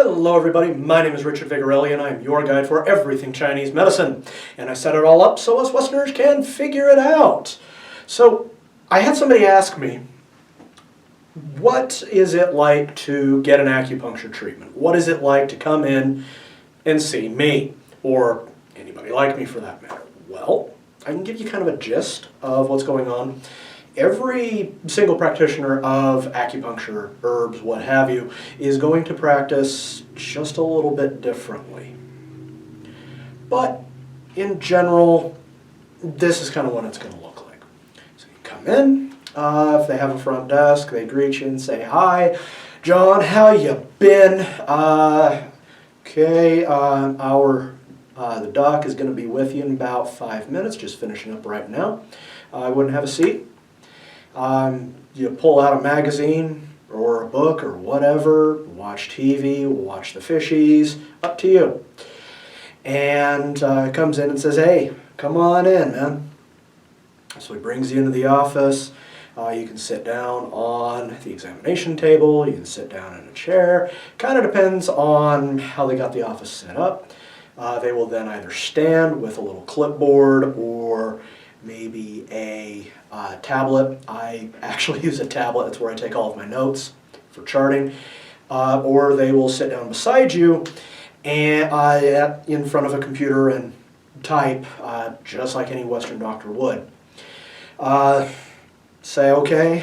Hello everybody, my name is Richard Vigorelli and I'm your guide for everything Chinese medicine. And I set it all up so us Westerners can figure it out. So I had somebody ask me, what is it like to get an acupuncture treatment? What is it like to come in and see me? Or anybody like me for that matter? Well, I can give you kind of a gist of what's going on. Every single practitioner of acupuncture, herbs, what have you, is going to practice just a little bit differently. But in general, this is kind of what it's going to look like. So you come in, if they have a front desk, they greet you and say, "Hi, John, how you been? The doc is going to be with you in about 5 minutes, just finishing up right now. I wouldn't have a seat. You pull out a magazine or a book or whatever, watch TV, watch the fishies, up to you." And comes in and says, "Hey, come on in, man." So he brings you into the office. You can sit down on the examination table, you can sit down in a chair. Kind of depends on how they got the office set up. They will then either stand with a little clipboard or maybe a tablet. I actually use a tablet. It's where I take all of my notes for charting. Or they will sit down beside you and in front of a computer and type just like any Western doctor would. Say, "Okay,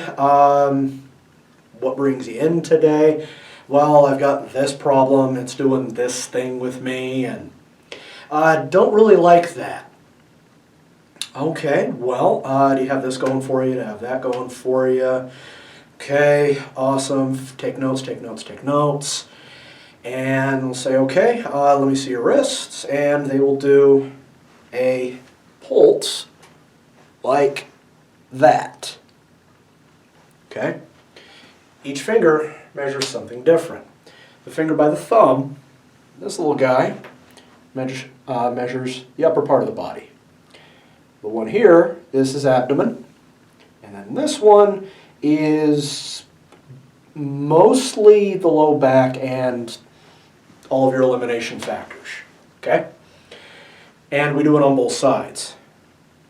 what brings you in today?" "Well, I've got this problem. It's doing this thing with me, and I don't really like that." "Okay, well, do you have this going for you? Do you have that going for you?" "Okay, awesome. Take notes, take notes, take notes." And they'll say, "Okay, let me see your wrists." And they will do a pulse like that. Okay? Each finger measures something different. The finger by the thumb, this little guy, measures the upper part of the body. The one here, this is abdomen, and then this one is mostly the low back and all of your elimination factors, okay? And we do it on both sides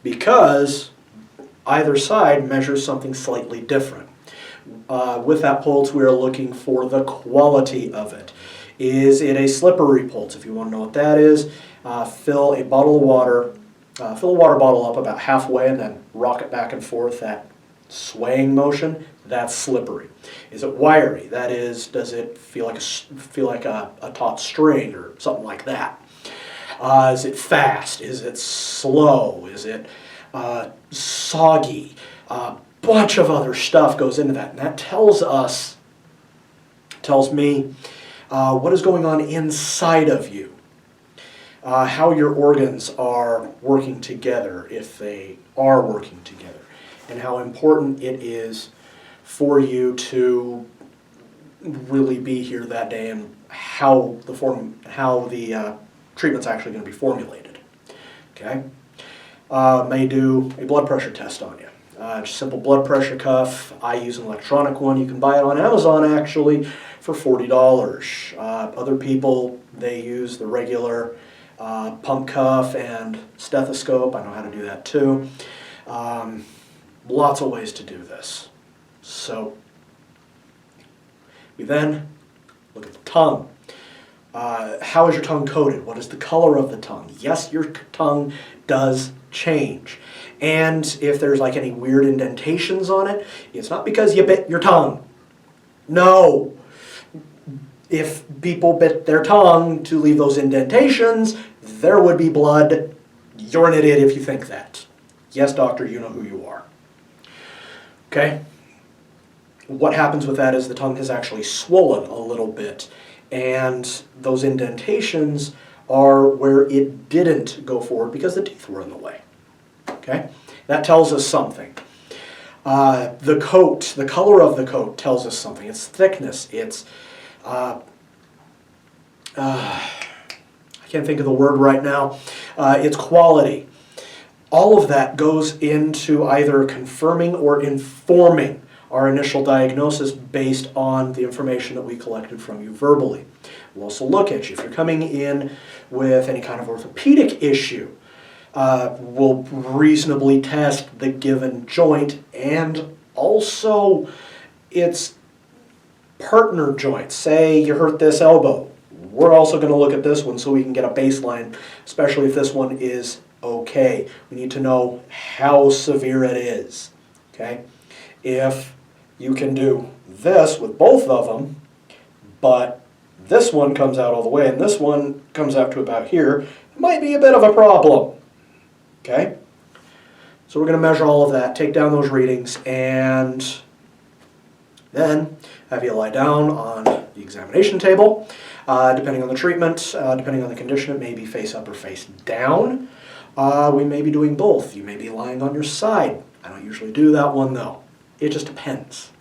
because either side measures something slightly different. With that pulse, we are looking for the quality of it. Is it a slippery pulse? If you want to know what that is, fill a bottle of water. Fill a water bottle up about halfway and then rock it back and forth. That swaying motion, that's slippery. Is it wiry? That is, does it feel like a taut string or something like that? Is it fast? Is it slow? Is it soggy? A bunch of other stuff goes into that, and that tells me what is going on inside of you. How your organs are working together, if they are working together, and how important it is for you to really be here that day, and how the treatment's actually going to be formulated. Okay, may do a blood pressure test on you. Simple blood pressure cuff. I use an electronic one. You can buy it on Amazon actually for $40. Other people, they use the regular pump cuff and stethoscope. I know how to do that too. Lots of ways to do this. So we then look at the tongue. How is your tongue coated? What is the color of the tongue? Yes, your tongue does change. And if there's like any weird indentations on it, it's not because you bit your tongue. No. If people bit their tongue to leave those indentations, there would be blood. You're an idiot if you think that. Yes, doctor, you know who you are. Okay? What happens with that is the tongue has actually swollen a little bit, and those indentations are where it didn't go forward because the teeth were in the way. Okay? That tells us something. The coat, the color of the coat tells us something. Its thickness, its I can't think of the word right now, its quality. All of that goes into either confirming or informing our initial diagnosis based on the information that we collected from you verbally. We'll also look at you. If you're coming in with any kind of orthopedic issue, we'll reasonably test the given joint and also its partner joints. Say you hurt this elbow. We're also going to look at this one so we can get a baseline, especially if this one is okay. We need to know how severe it is. Okay? If you can do this with both of them, but this one comes out all the way and this one comes out to about here, it might be a bit of a problem. Okay? So we're going to measure all of that, take down those readings, and then have you lie down on the examination table. Depending on the treatment, depending on the condition, it may be face up or face down. We may be doing both. You may be lying on your side. I don't usually do that one though. It just depends.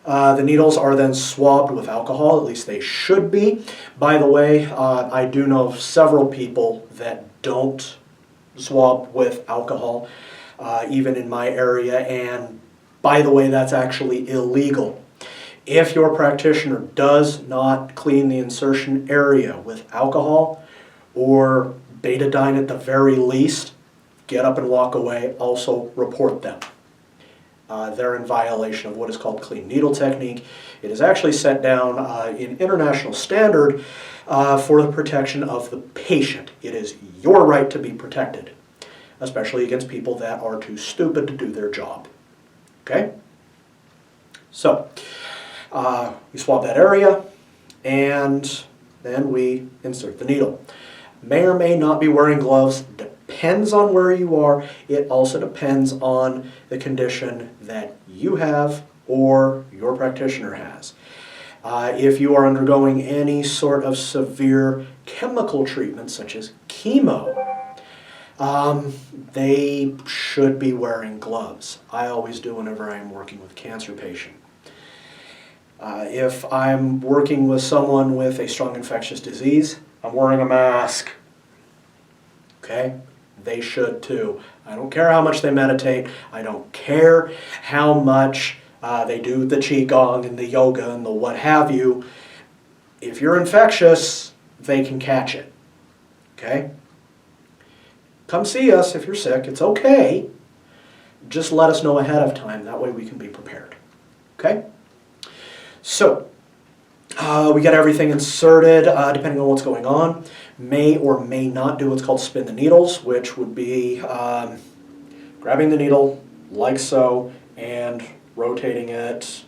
The needles are then swabbed with alcohol, at least they should be. By the way, I do know of several people that don't swab with alcohol, even in my area, and by the way, that's actually illegal. If your practitioner does not clean the insertion area with alcohol or betadine at the very least, get up and walk away. Also report them. They're in violation of what is called clean needle technique. It is actually set down in international standard for the protection of the patient. It is your right to be protected, especially against people that are too stupid to do their job. Okay? So, we swab that area, and then we insert the needle. May or may not be wearing gloves, depends on where you are. It also depends on the condition that you have or your practitioner has. If you are undergoing any sort of severe chemical treatment, such as chemo, they should be wearing gloves. I always do whenever I'm working with a cancer patient. If I'm working with someone with a strong infectious disease, I'm wearing a mask. Okay? They should too. I don't care how much they meditate. I don't care how much they do the qigong and the yoga and the what have you. If you're infectious, they can catch it. Okay? Come see us if you're sick. It's okay. Just let us know ahead of time. That way we can be prepared. Okay? So, we got everything inserted, depending on what's going on. May or may not do what's called spin the needles, which would be grabbing the needle like so and rotating it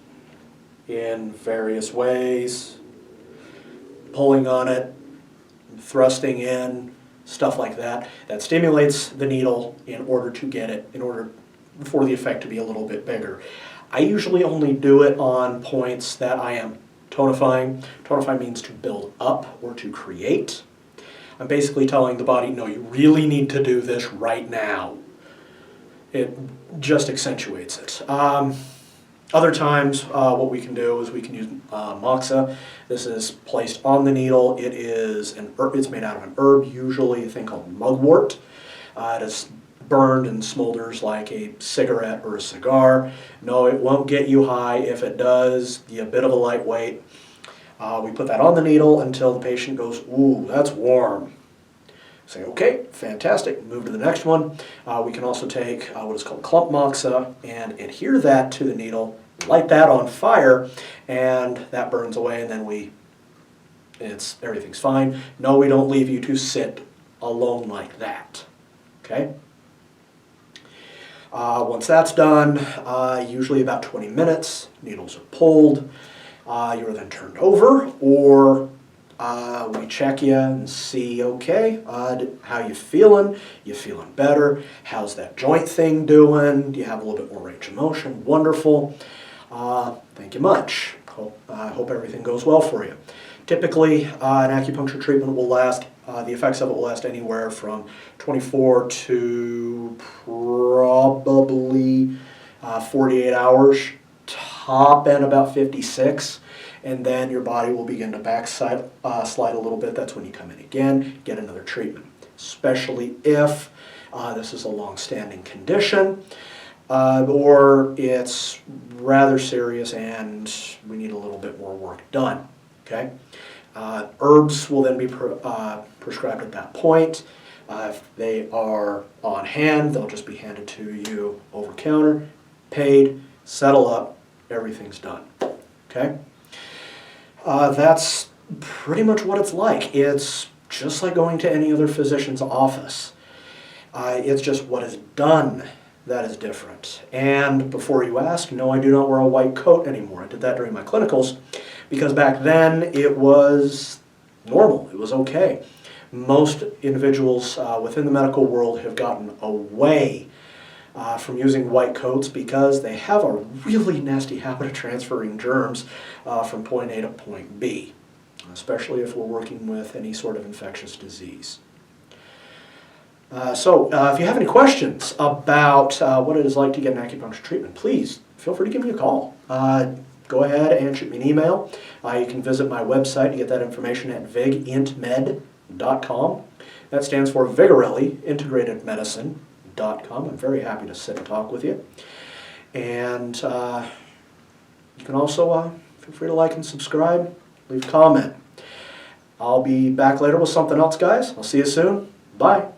in various ways, pulling on it, thrusting in, stuff like that. That stimulates the needle in order to get it, in order for the effect to be a little bit bigger. I usually only do it on points that I am tonifying. Tonify means to build up or to create. I'm basically telling the body, no, you really need to do this right now. It just accentuates it. Other times, what we can do is we can use moxa. This is placed on the needle. It is it's made out of an herb, usually a thing called mugwort. It is burned and smolders like a cigarette or a cigar. No, it won't get you high. If it does, you're a bit of a lightweight. We put that on the needle until the patient goes, ooh, that's warm. Say, okay, fantastic, move to the next one. We can also take what is called clump moxa and adhere that to the needle, light that on fire, and that burns away, and then everything's fine. No, we don't leave you to sit alone like that, okay? Once that's done, usually about 20 minutes, needles are pulled, you're then turned over, or we check you and see, okay, how you feeling? You feeling better? How's that joint thing doing? Do you have a little bit more range of motion? Wonderful. Thank you much. Hope everything goes well for you. Typically, an acupuncture treatment will last, the effects of it will last anywhere from 24 to probably 48 hours, top end about 56, and then your body will begin to backslide a little bit. That's when you come in again, get another treatment, especially if this is a long-standing condition. or it's rather serious and we need a little bit more work done. Okay? Herbs will then be prescribed at that point. If they are on hand, they'll just be handed to you over counter, paid, settle up, everything's done. Okay? That's pretty much what it's like. It's just like going to any other physician's office. It's just what is done that is different. And before you ask, no, I do not wear a white coat anymore. I did that during my clinicals because back then it was normal. It was okay. Most individuals within the medical world have gotten away from using white coats because they have a really nasty habit of transferring germs from point A to point B, especially if we're working with any sort of infectious disease. So if you have any questions about what it is like to get an acupuncture treatment, please feel free to give me a call. Go ahead and shoot me an email. You can visit my website to get that information at vigintmed.com. That stands for Vigorelli Integrated Medicine.com. I'm very happy to sit and talk with you. And you can also feel free to like and subscribe, leave a comment. I'll be back later with something else, guys. I'll see you soon. Bye.